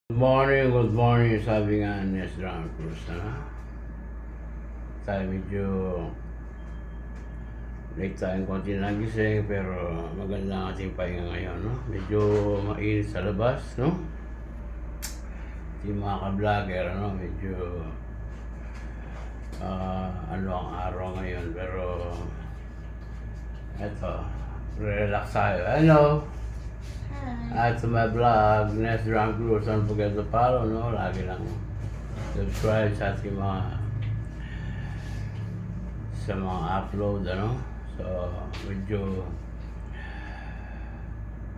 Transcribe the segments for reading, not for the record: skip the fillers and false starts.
Good morning, sabi nga ni Esdran Cruz, ano? Tayo medyo late tayong konti nagising, pero maganda ang ating pahinga ngayon, no? Medyo mainit sa labas, no? Yung mga ka-vlogger, ano? Medyo ano ang araw ngayon, pero eto, relax tayo. Hello! At sa my vlog, Nes Drunk Cruz, don't forget to follow, no? Lagi lang subscribe sa ating mga upload, ano? So, medyo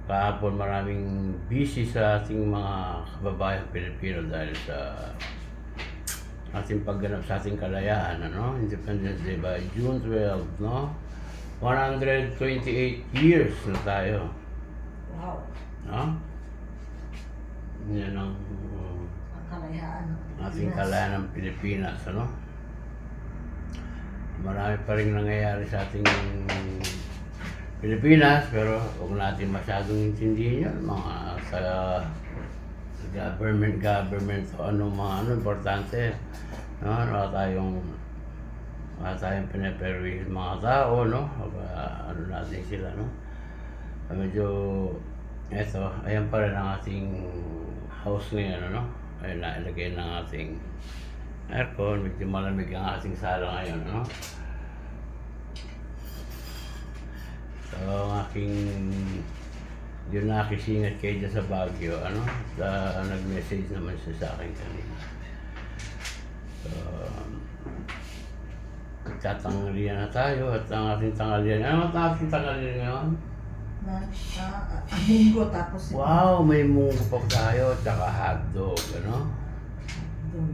kahapon maraming busy sa ating mga kababayang Pilipino dahil sa ating pagganap sa ating kalayaan, ano? Independence Day by June 12, no? 128 years na tayo. Wow. No? Yan ang Kalayaan. ating kalayaan ng Pilipinas, ano? Marami pa rin nangyayari sa ating Pilipinas, pero huwag natin masyadong intindihin yun, mga sa government o importante, no? Wala tayong pinaperwihin mga tao, no? Ano natin sila, no? Medyo eto, ayan pa rin ang ating house ngayon, ano? Ay nailagay ng ating aircon, medyo malamig ang ating sala ngayon, ano? So, ang aking yun nakisingat kayo dyan sa Baguio, ano? Nag-message naman siya sa akin kanina. So, magtatanghalian na tayo at ang ating tanghalian. Ano ang ating tanghalian ngayon? Munggo tapos Wow, may munggo pa tayo at saka hotdog, ano? doon.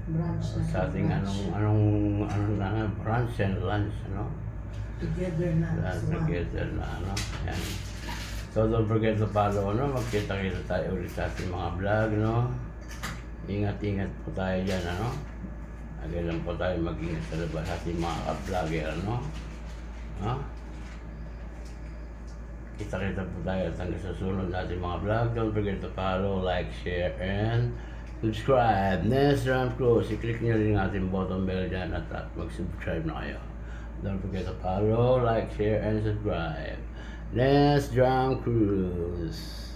Brunch na. Sa ating anong na brunch and lunch, ano? Together na. Together na, ano? Yan. So don't forget to follow, ano? Magkita-kita tayo ulit sa ating mga vlog, no? Ingat-ingat po tayo dyan, ano? Lagi lang po tayo mag-ingat sa labas sa ating mga ka-vlogger, ano? Ha? Kita-kita po tayo at hanggang sa sunod natin mga vlog. Don't forget to follow, like, share, and subscribe. Nes Drunk Cruz. I-click nyo rin ang ating button bell dyan at mag-subscribe na kayo. Don't forget to follow, like, share, and subscribe. Nes Drunk Cruz.